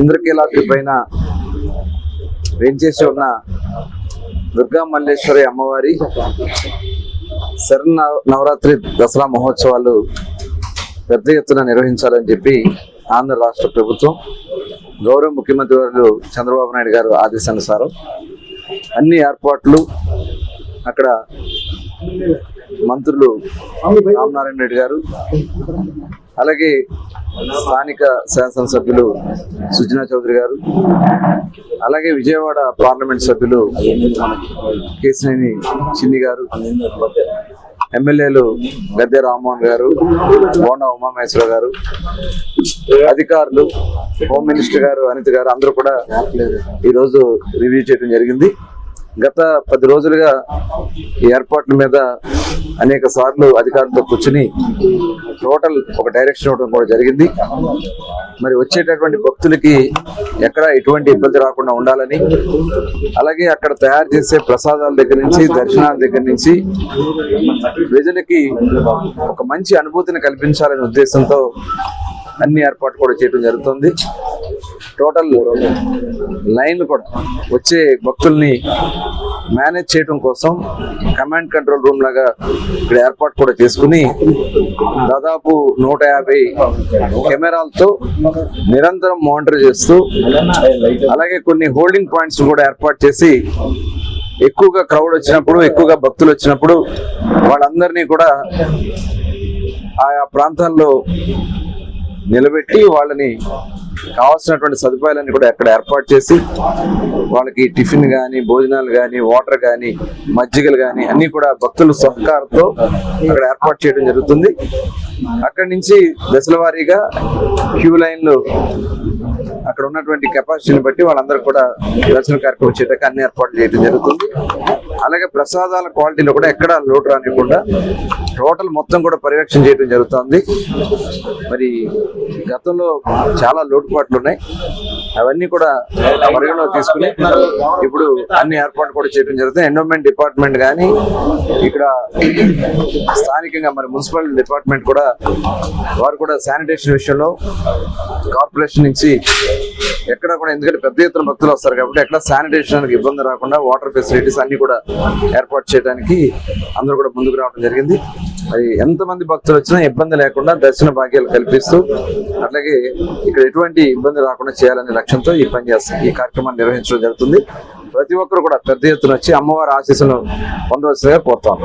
ఇంద్రకీలాద్రి పైన వేంచేసి ఉన్న దుర్గా మల్లేశ్వరి అమ్మవారి నవరాత్రి దసరా మహోత్సవాలు పెద్ద ఎత్తున నిర్వహించాలని చెప్పి ఆంధ్ర రాష్ట్ర ప్రభుత్వం గౌరవ ముఖ్యమంత్రి వర్యులు చంద్రబాబు నాయుడు గారు ఆదేశానుసారం అన్ని ఏర్పాట్లు అక్కడ మంత్రులు రామనారాయణ రెడ్డి గారు, అలాగే స్థానిక శాసనసభ్యులు సుజనా చౌదరి గారు, అలాగే విజయవాడ పార్లమెంట్ సభ్యులు కేశినేని చిన్ని గారు, ఎమ్మెల్యేలు గద్దె రామ్మోహన్ గారు, బోండా ఉమామహేశ్వర గారు, అధికారులు, హోమ్ మినిస్టర్ గారు అనిత గారు అందరూ కూడా ఈరోజు రివ్యూ చేయడం జరిగింది. గత 10 రోజులుగా ఈ ఏర్పాట్ల మీద అనేక సార్లు అధికారులతో కూర్చుని టోటల్ ఒక డైరెక్షన్ ఇవ్వడం కూడా జరిగింది. మరి వచ్చేటటువంటి భక్తులకి ఎక్కడ ఎటువంటి ఇబ్బంది రాకుండా ఉండాలని, అలాగే అక్కడ తయారు చేసే ప్రసాదాల దగ్గర నుంచి దర్శనాల దగ్గర నుంచి ప్రజలకి ఒక మంచి అనుభూతిని కల్పించాలనే ఉద్దేశంతో అన్ని ఏర్పాట్లు కూడా చేయడం జరుగుతుంది. టోటల్ లైన్లు కూడా వచ్చే భక్తుల్ని మేనేజ్ చేయడం కోసం కమాండ్ కంట్రోల్ రూమ్ లాగా ఇక్కడ ఏర్పాటు కూడా చేసుకుని దాదాపు 150 కెమెరాలతో నిరంతరం మానిటర్ చేస్తూ, అలాగే కొన్ని హోల్డింగ్ పాయింట్స్ కూడా ఏర్పాటు చేసి ఎక్కువగా క్రౌడ్ వచ్చినప్పుడు, ఎక్కువగా భక్తులు వచ్చినప్పుడు వాళ్ళందరినీ కూడా ఆయా ప్రాంతాల్లో నిలబెట్టి వాళ్ళని కావాల్సినటువంటి సదుపాయాలన్నీ కూడా అక్కడ ఏర్పాటు చేసి వాళ్ళకి టిఫిన్ కానీ, భోజనాలు కానీ, వాటర్ కానీ, మజ్జిగలు కానీ అన్ని కూడా భక్తుల సహకారంతో అక్కడ ఏర్పాటు చేయడం జరుగుతుంది. అక్కడి నుంచి దశల వారీగా క్యూ లైన్లు అక్కడ ఉన్నటువంటి కెపాసిటీని బట్టి వాళ్ళందరూ కూడా దర్శన కార్యక్రమం చేయడానికి అన్ని ఏర్పాట్లు చేయడం జరుగుతుంది. అలాగే ప్రసాదాల క్వాలిటీలో కూడా ఎక్కడా లోటు రానివ్వకుండా టోటల్ మొత్తం కూడా పర్యవేక్షణ చేయడం జరుగుతుంది. మరి గతంలో చాలా లోటుపాట్లు ఉన్నాయి, అవన్నీ కూడా పరిగణలో తీసుకుని ఇప్పుడు అన్ని ఏర్పాట్లు కూడా చేయడం జరుగుతుంది. ఎండోమెంట్ డిపార్ట్మెంట్ కానీ, ఇక్కడ స్థానికంగా మరి మున్సిపల్ డిపార్ట్మెంట్ కూడా వారు కూడా శానిటేషన్ విషయంలో కార్పొరేషన్ నుంచి ఎక్కడ కూడా, ఎందుకంటే పెద్ద ఎత్తున భక్తులు వస్తారు కాబట్టి ఎక్కడ శానిటేషన్ ఇబ్బంది రాకుండా వాటర్ ఫెసిలిటీస్ అన్ని కూడా ఏర్పాటు చేయడానికి అందరూ కూడా ముందుకు రావడం జరిగింది. అది ఎంతమంది భక్తులు వచ్చినా ఇబ్బంది లేకుండా దర్శన భాగ్యాలు కల్పిస్తూ, అట్లాగే ఇక్కడ ఎటువంటి ఇబ్బంది రాకుండా చేయాలనే లక్ష్యంతో ఈ కార్యక్రమాన్ని నిర్వహించడం జరుగుతుంది. ప్రతి ఒక్కరు కూడా పెద్ద ఎత్తున వచ్చి అమ్మవారి ఆశీస్సును పొందవలసిందిగా కోరుతాం.